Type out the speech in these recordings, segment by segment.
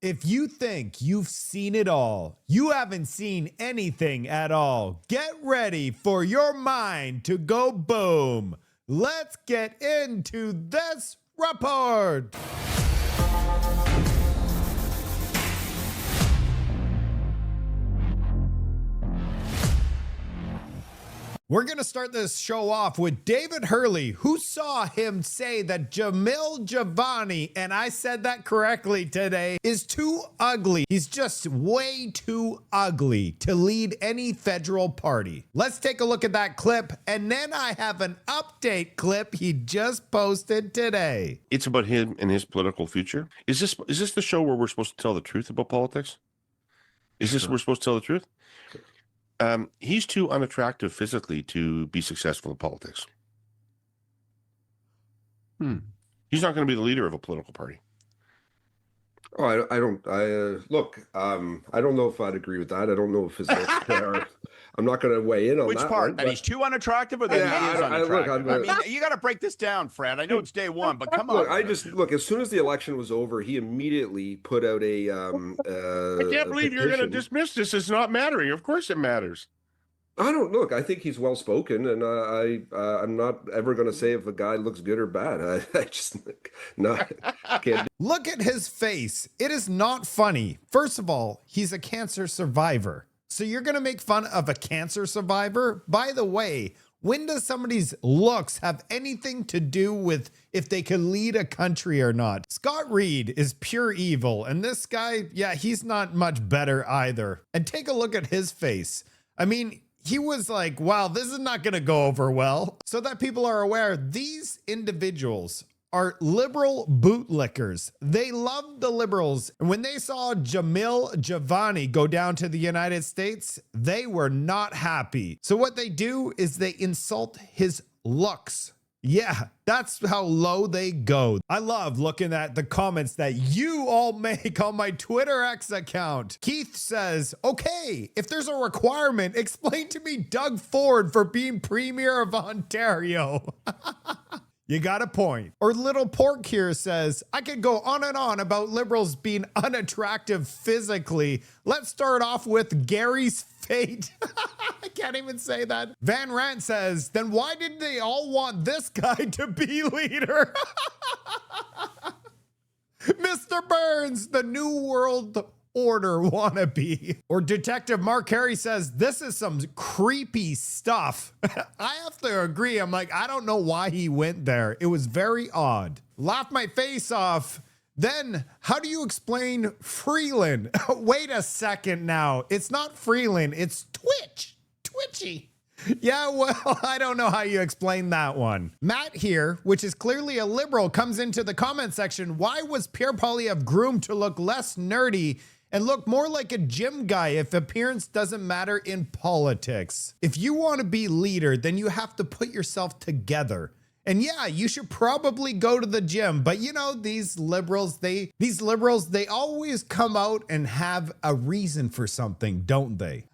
If you think you've seen it all, you haven't seen anything at all. Get ready for your mind to go boom. Let's get into this report. We're going to start this show off with David Hurley, who saw him say that Jamil Jivani, and I said that correctly today, is too ugly. He's just way too ugly to lead any federal party. Let's take a look at that clip, and then I have an update clip he just posted today. It's about him and his political future. Is this the show where we're supposed to tell the truth about politics? Is this we're supposed to tell the truth? He's too unattractive physically to be successful in politics. He's not going to be the leader of a political party. Oh, I don't know if I'd agree with that. I don't know if his looks are. I'm not going to weigh in on Which that part? one, that he's too unattractive, or that he is unattractive? I mean, you got to break this down, Fred. I know it's day one, but come on. As soon as the election was over, he immediately put out a. I can't believe you're going to dismiss this as not mattering. Of course, it matters. I think he's well spoken, and I'm not ever going to say if a guy looks good or bad. I just can't. Look at his face. It is not funny. First of all, he's a cancer survivor. So you're going to make fun of a cancer survivor? By the way, when does somebody's looks have anything to do with if they can lead a country or not? Scott Reed is pure evil, and this guy, yeah, he's not much better either. And take a look at his face. I mean, he was like, wow, this is not going to go over well. So that people are aware, these individuals are liberal bootlickers. They love the liberals. And when they saw Jamil Javani go down to the United States, they were not happy. So what they do is they insult his looks. Yeah, that's how low they go. I love looking at the comments that you all make on my Twitter X account. Keith says, okay, if there's a requirement, explain to me Doug Ford for being Premier of Ontario. You got a point. Or Little Pork here says, I could go on and on about liberals being unattractive physically. Let's start off with Gary's fate. I can't even say that. Van Rant says, then why did they all want this guy to be leader? Mr. Burns, the New World Order wannabe. Or Detective Mark Harry says, this is some creepy stuff. I have to agree. I'm like, I don't know why he went there. It was very odd. Laugh my face off. Then how do you explain Freeland? Wait a second now. It's not Freeland. It's Twitchy. Yeah, well, I don't know how you explain that one. Matt here, which is clearly a liberal, comes into the comment section. Why was Pierre Poilievre groomed to look less nerdy and look more like a gym guy if appearance doesn't matter in politics? If you want to be leader, then you have to put yourself together. And yeah, you should probably go to the gym. But you know, these liberals, they always come out and have a reason for something, don't they?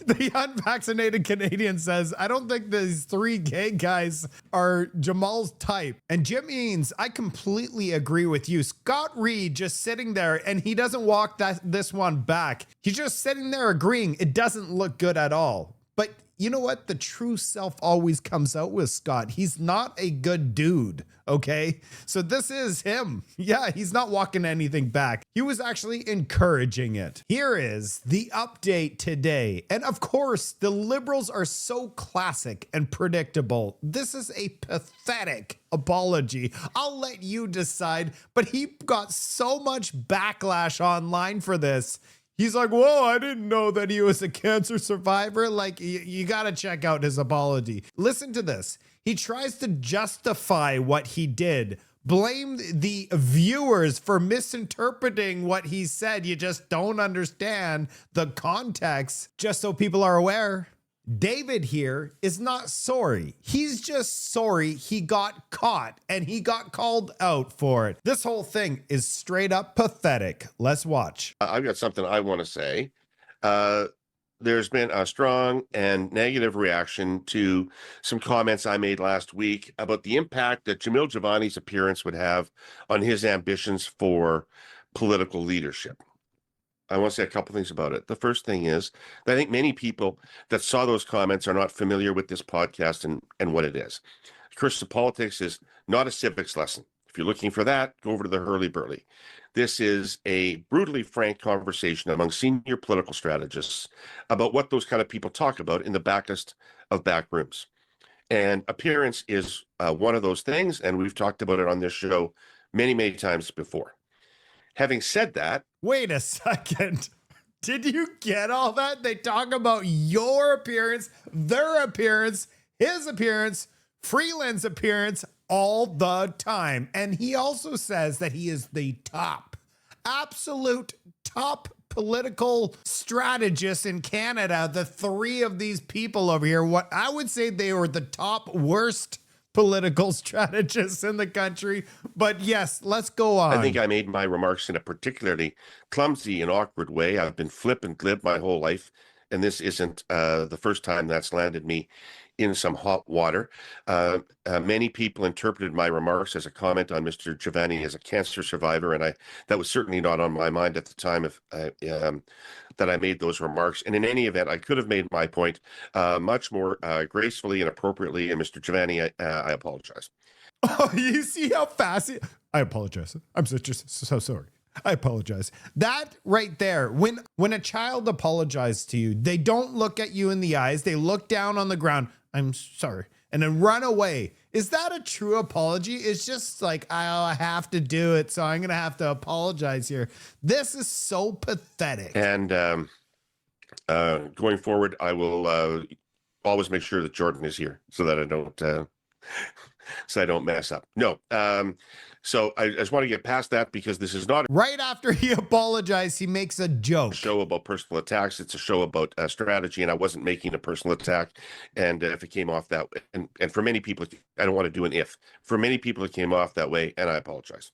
The unvaccinated Canadian says, I don't think these three gay guys are Jamal's type. And Jim Eanes, I completely agree with you. Scott Reed just sitting there and he doesn't walk this one back. He's just sitting there agreeing it doesn't look good at all. But you know what? The true self always comes out with Scott. He's not a good dude, okay? So this is him. Yeah, he's not walking anything back. He was actually encouraging it. Here is the update today. And of course, the liberals are so classic and predictable. This is a pathetic apology. I'll let you decide, but he got so much backlash online for this. He's like, whoa, I didn't know that he was a cancer survivor. Like, you got to check out his apology. Listen to this. He tries to justify what he did, blame the viewers for misinterpreting what he said. You just don't understand the context. Just so people are aware, David here is not sorry. He's just sorry he got caught and he got called out for it. This whole thing is straight up pathetic. Let's watch. I've got something I want to say. there's been a strong and negative reaction to some comments I made last week about the impact that Jamil Jivani's appearance would have on his ambitions for political leadership. I want to say a couple things about it. The first thing is that I think many people that saw those comments are not familiar with this podcast and what it is. Curse of Politics is not a civics lesson. If you're looking for that, go over to the Hurley Burley. This is a brutally frank conversation among senior political strategists about what those kind of people talk about in the backest of back rooms. And appearance is one of those things, and we've talked about it on this show many, many times before. Having said that... Wait a second. Did you get all that? They talk about your appearance, their appearance, his appearance, Freeland's appearance all the time. And he also says that he is the absolute top political strategist in Canada. The three of these people over here, what I would say they were the top worst political strategists in the country. But yes, let's go on. I think I made my remarks in a particularly clumsy and awkward way. I've been flip and glib my whole life, and this isn't the first time that's landed me in some hot water. Many people interpreted my remarks as a comment on Mr. Javani as a cancer survivor, and that was certainly not on my mind at the time that I made those remarks. And in any event, I could have made my point much more gracefully and appropriately. And Mr. Javani, I apologize. Oh, you see how fast I apologize. I'm so sorry. I apologize. That right there, when a child apologizes to you, they don't look at you in the eyes. They look down on the ground. I'm sorry. And then run away. Is that a true apology? It's just like, I have to do it, so I'm going to have to apologize here. This is so pathetic. And going forward, I will always make sure that Jordan is here so that I don't mess up. No. So I just want to get past that because this is not right after he apologized, he makes a joke. A show about personal attacks. It's a show about strategy, and I wasn't making a personal attack. And if it came off that way, and for many people, I don't want to do an if. For many people, it came off that way, and I apologize.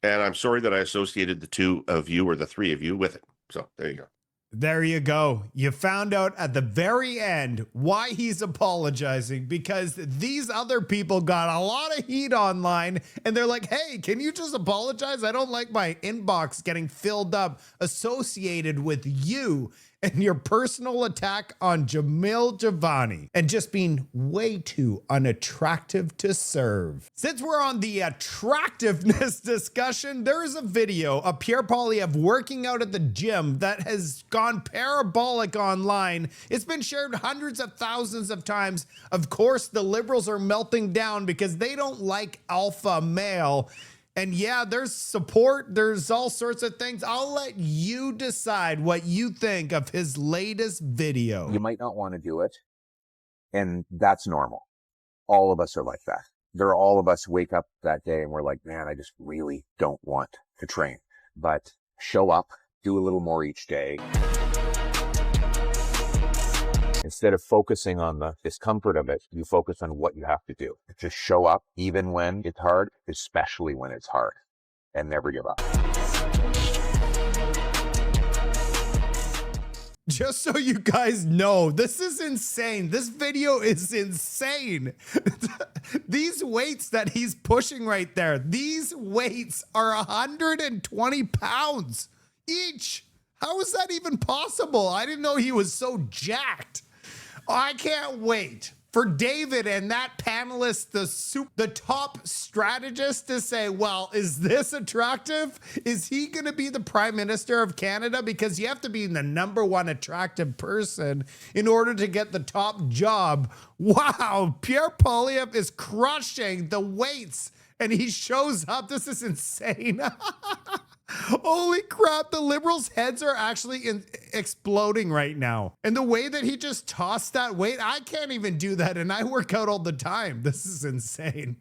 And I'm sorry that I associated the two of you or the three of you with it. So there you go. There you go. You found out at the very end why he's apologizing, because these other people got a lot of heat online and they're like, hey, can you just apologize? I don't like my inbox getting filled up associated with you and your personal attack on Jamil Jivani and just being way too unattractive to serve. Since we're on the attractiveness discussion, there is a video of Pierre Poilievre working out at the gym that has gone parabolic online. It's been shared hundreds of thousands of times. Of course, the liberals are melting down because they don't like alpha male. And yeah, there's support. There's all sorts of things. I'll let you decide what you think of his latest video. You might not want to do it, and that's normal. All of us are like that. All of us wake up that day and we're like, man, I just really don't want to train. But show up, do a little more each day. Instead of focusing on the discomfort of it, you focus on what you have to do. Just show up even when it's hard, especially when it's hard, and never give up. Just so you guys know, this is insane. This video is insane. These weights that he's pushing right there, these weights are 120 pounds each. How is that even possible? I didn't know he was so jacked. I can't wait for David and that panelist, the top strategist, to say, well, is this attractive? Is he going to be the Prime Minister of Canada? Because you have to be the #1 attractive person in order to get the top job. Wow, Pierre Poilievre is crushing the weights and he shows up. This is insane. Holy crap, the liberals' heads are actually exploding right now. And the way that he just tossed that weight, I can't even do that, and I work out all the time. This is insane.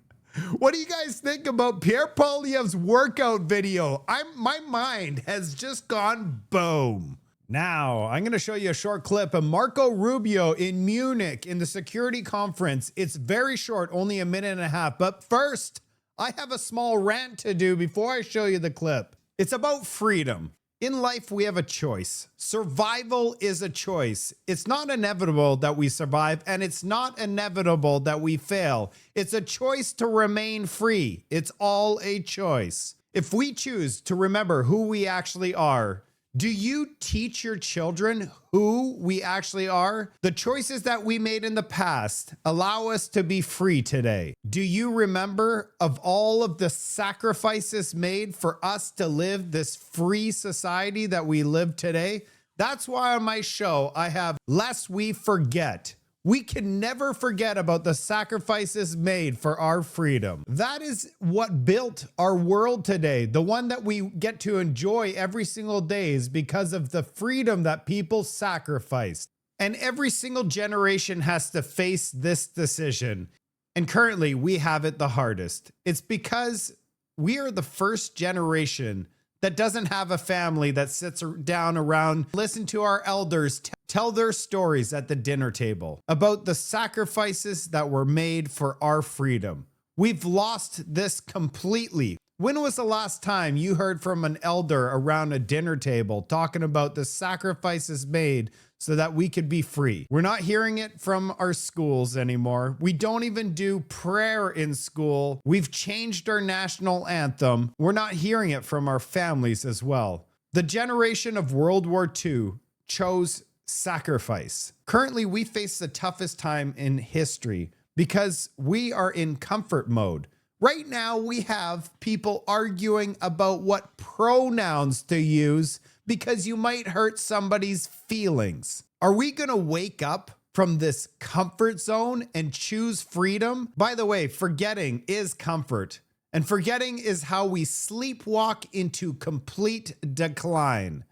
What do you guys think about Pierre Poilievre's workout video? My mind has just gone boom. Now, I'm going to show you a short clip of Marco Rubio in Munich in the security conference. It's very short, only a minute and a half. But first, I have a small rant to do before I show you the clip. It's about freedom. In life, we have a choice. Survival is a choice. It's not inevitable that we survive, and it's not inevitable that we fail. It's a choice to remain free. It's all a choice. If we choose to remember who we actually are, do you teach your children who we actually are? The choices that we made in the past allow us to be free today. Do you remember of all of the sacrifices made for us to live this free society that we live today? That's why on my show, I have Lest We Forget. We can never forget about the sacrifices made for our freedom. That is what built our world today. The one that we get to enjoy every single day is because of the freedom that people sacrificed. And every single generation has to face this decision. And currently we have it the hardest. It's because we are the first generation that doesn't have a family that sits down around, listen to our elders tell their stories at the dinner table about the sacrifices that were made for our freedom. We've lost this completely. When was the last time you heard from an elder around a dinner table talking about the sacrifices made so that we could be free? We're not hearing it from our schools anymore. We don't even do prayer in school. We've changed our national anthem. We're not hearing it from our families as well. The generation of World War II chose sacrifice. Currently, we face the toughest time in history because we are in comfort mode. Right now, we have people arguing about what pronouns to use because you might hurt somebody's feelings. Are we going to wake up from this comfort zone and choose freedom? By the way, forgetting is comfort, and forgetting is how we sleepwalk into complete decline.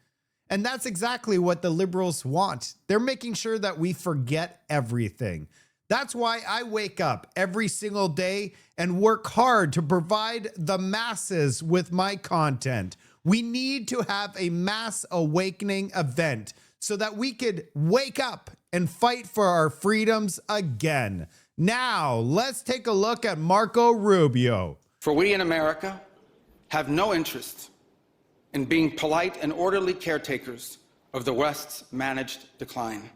And that's exactly what the liberals want. They're making sure that we forget everything. That's why I wake up every single day and work hard to provide the masses with my content. We need to have a mass awakening event so that we could wake up and fight for our freedoms again. Now, let's take a look at Marco Rubio. For we in America have no interest in being polite and orderly caretakers of the West's managed decline.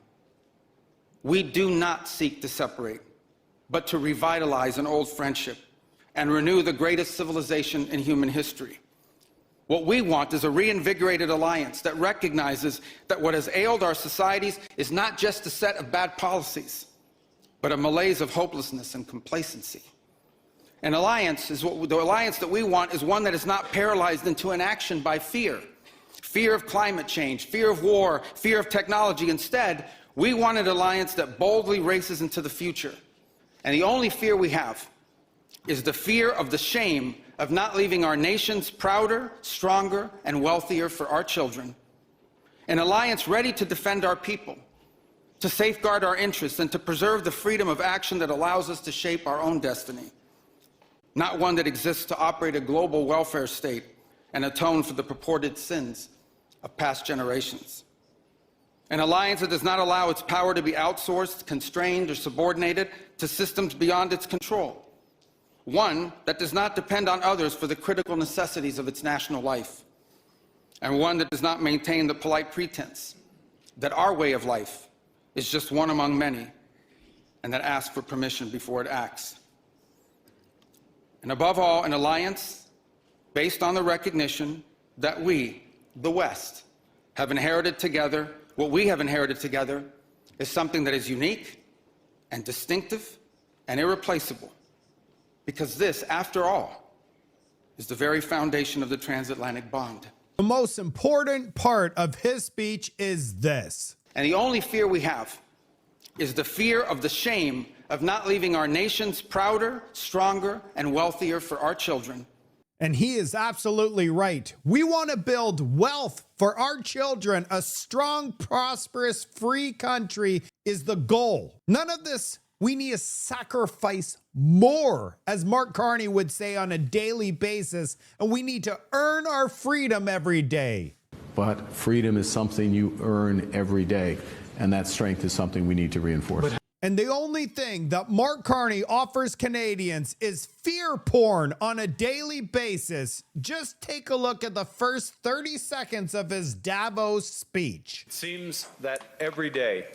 We do not seek to separate, but to revitalize an old friendship and renew the greatest civilization in human history. What we want is a reinvigorated alliance that recognizes that what has ailed our societies is not just a set of bad policies, but a malaise of hopelessness and complacency. An alliance is what the alliance that we want is one that is not paralyzed into inaction by fear. Fear of climate change, fear of war, fear of technology. Instead, we want an alliance that boldly races into the future. And the only fear we have is the fear of the shame of not leaving our nations prouder, stronger, and wealthier for our children. An alliance ready to defend our people, to safeguard our interests, and to preserve the freedom of action that allows us to shape our own destiny. Not one that exists to operate a global welfare state and atone for the purported sins of past generations. An alliance that does not allow its power to be outsourced, constrained, or subordinated to systems beyond its control. One that does not depend on others for the critical necessities of its national life. And one that does not maintain the polite pretense that our way of life is just one among many, and that asks for permission before it acts. And above all, an alliance based on the recognition that we, the West, have inherited together. What we have inherited together is something that is unique and distinctive and irreplaceable, because this, after all, is the very foundation of the transatlantic bond. The most important part of his speech is this. And the only fear we have is the fear of the shame of not leaving our nations prouder, stronger, and wealthier for our children. And he is absolutely right. We want to build wealth for our children. A strong, prosperous, free country is the goal. None of this, we need to sacrifice more, as Mark Carney would say, on a daily basis. And we need to earn our freedom every day. But freedom is something you earn every day. And that strength is something we need to reinforce. And the only thing that Mark Carney offers Canadians is fear porn on a daily basis. Just take a look at the first 30 seconds of his Davos speech. It seems that every day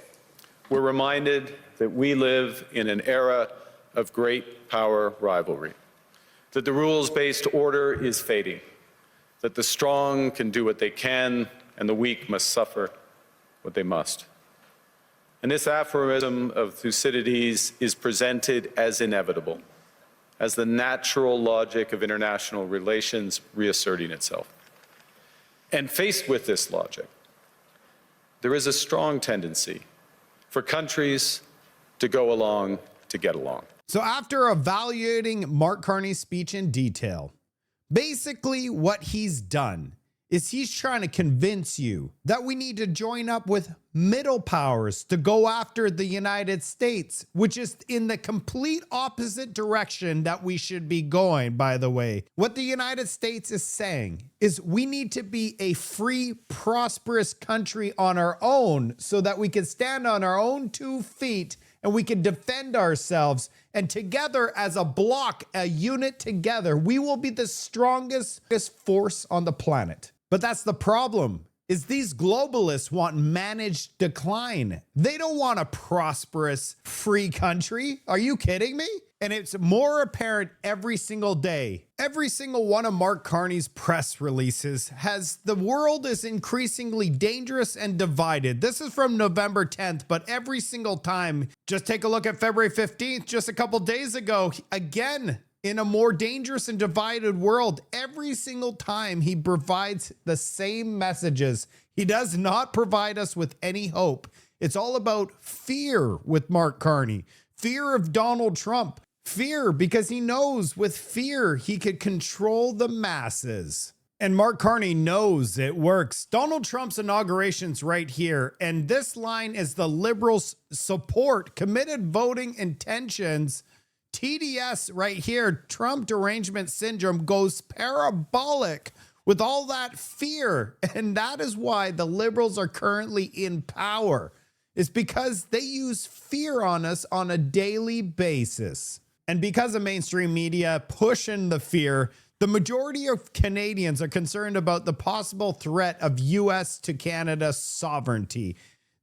we're reminded that we live in an era of great power rivalry, that the rules-based order is fading, that the strong can do what they can and the weak must suffer what they must. And this aphorism of Thucydides is presented as inevitable, as the natural logic of international relations reasserting itself. And faced with this logic, there is a strong tendency for countries to go along to get along. So after evaluating Mark Carney's speech in detail, basically what he's done is he's trying to convince you that we need to join up with middle powers to go after the United States, which is in the complete opposite direction that we should be going, by the way. What the United States is saying is we need to be a free, prosperous country on our own so that we can stand on our own 2 feet and we can defend ourselves. And together as a block, a unit together, we will be the strongest force on the planet. But that's the problem, is these globalists want managed decline. They don't want a prosperous, free country. Are you kidding me? And it's more apparent every single day. Every single one of Mark Carney's press releases has the world is increasingly dangerous and divided. This is from November 10th, but every single time, just take a look at February 15th, just a couple days ago, again, in a more dangerous and divided world, every single time he provides the same messages. He does not provide us with any hope. It's all about fear with Mark Carney, fear of Donald Trump, fear because he knows with fear he could control the masses. And Mark Carney knows it works. Donald Trump's inauguration's right here. And this line is the Liberals' support, committed voting intentions. TDS right here, Trump derangement syndrome, goes parabolic with all that fear. And that is why the Liberals are currently in power. It's because they use fear on us on a daily basis. And because of mainstream media pushing the fear, the majority of Canadians are concerned about the possible threat of US to Canada's sovereignty.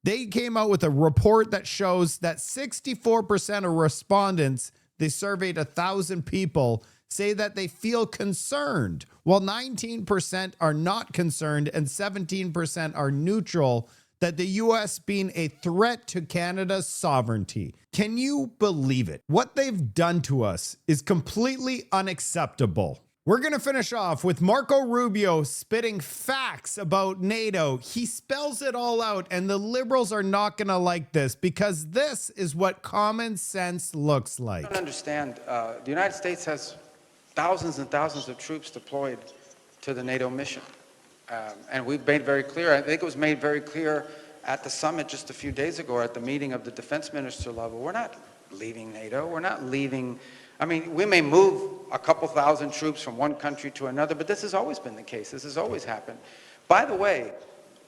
They came out with a report that shows that 64% of respondents, they surveyed 1,000 people, say that they feel concerned, while 19% are not concerned and 17% are neutral, that the US being a threat to Canada's sovereignty. Can you believe it? What they've done to us is completely unacceptable. We're going to finish off with Marco Rubio spitting facts about NATO. He spells it all out, and the Liberals are not going to like this because this is what common sense looks like. I don't understand. The United States has thousands and thousands of troops deployed to the NATO mission. And we've made very clear, I think it was made very clear at the summit just a few days ago at the meeting of the defense minister level, we're not leaving NATO, we're not leaving. I mean, we may move a couple thousand troops from one country to another, but this has always been the case. This has always happened. By the way,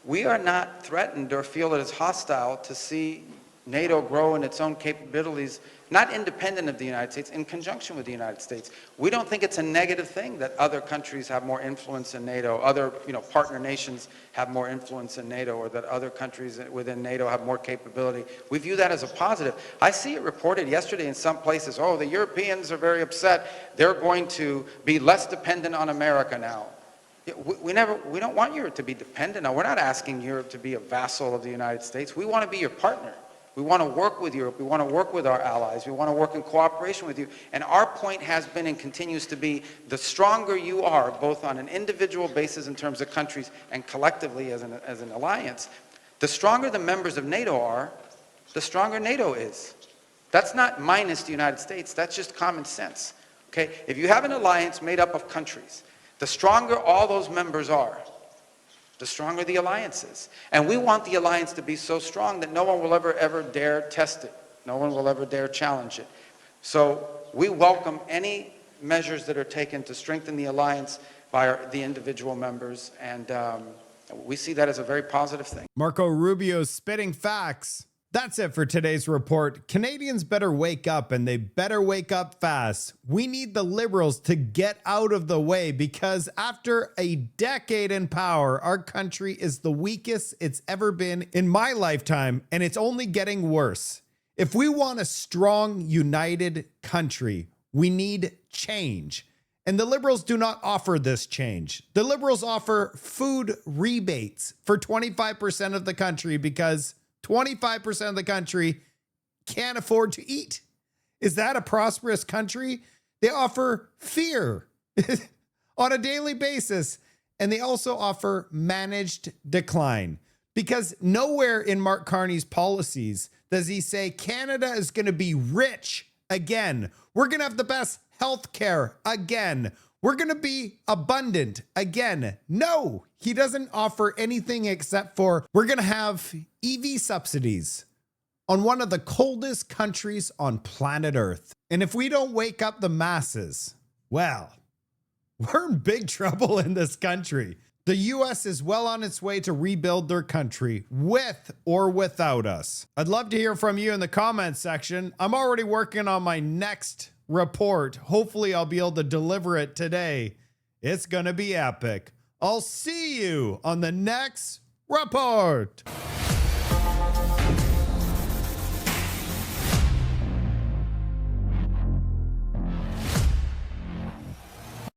we are not threatened or feel it is hostile to see NATO grow in its own capabilities, not independent of the United States, in conjunction with the United States. We don't think it's a negative thing that other countries have more influence in NATO, other partner nations have more influence in NATO, or that other countries within NATO have more capability. We view that as a positive. I see it reported yesterday in some places, oh, the Europeans are very upset. They're going to be less dependent on America now. We don't want Europe to be dependent. Now, we're not asking Europe to be a vassal of the United States. We want to be your partner. We want to work with Europe. We want to work with our allies. We want to work in cooperation with you. And our point has been and continues to be, the stronger you are, both on an individual basis in terms of countries and collectively as an alliance, the stronger the members of NATO are, the stronger NATO is. That's not minus the United States. That's just common sense. Okay? If you have an alliance made up of countries, the stronger all those members are, the stronger the alliance is. And we want the alliance to be so strong that no one will ever dare test it. No one will ever dare challenge it. So we welcome any measures that are taken to strengthen the alliance by the individual members, and we see that as a very positive thing. Marco Rubio spitting facts. That's it for today's report. Canadians better wake up, and they better wake up fast. We need the Liberals to get out of the way, because after a decade in power, our country is the weakest it's ever been in my lifetime, and it's only getting worse. If we want a strong, united country, we need change. And the Liberals do not offer this change. The Liberals offer food rebates for 25% of the country, because 25% of the country can't afford to eat. Is that a prosperous country? They offer fear on a daily basis. And they also offer managed decline, because nowhere in Mark Carney's policies does he say Canada is going to be rich again. We're going to have the best healthcare again. We're going to be abundant again. No, he doesn't offer anything except for we're going to have EV subsidies on one of the coldest countries on planet Earth. And if we don't wake up the masses, well, we're in big trouble in this country. The US is well on its way to rebuild their country, with or without us. I'd love to hear from you in the comments section. I'm already working on my next report. Hopefully I'll be able to deliver it today. It's gonna be epic. I'll see you on the next report.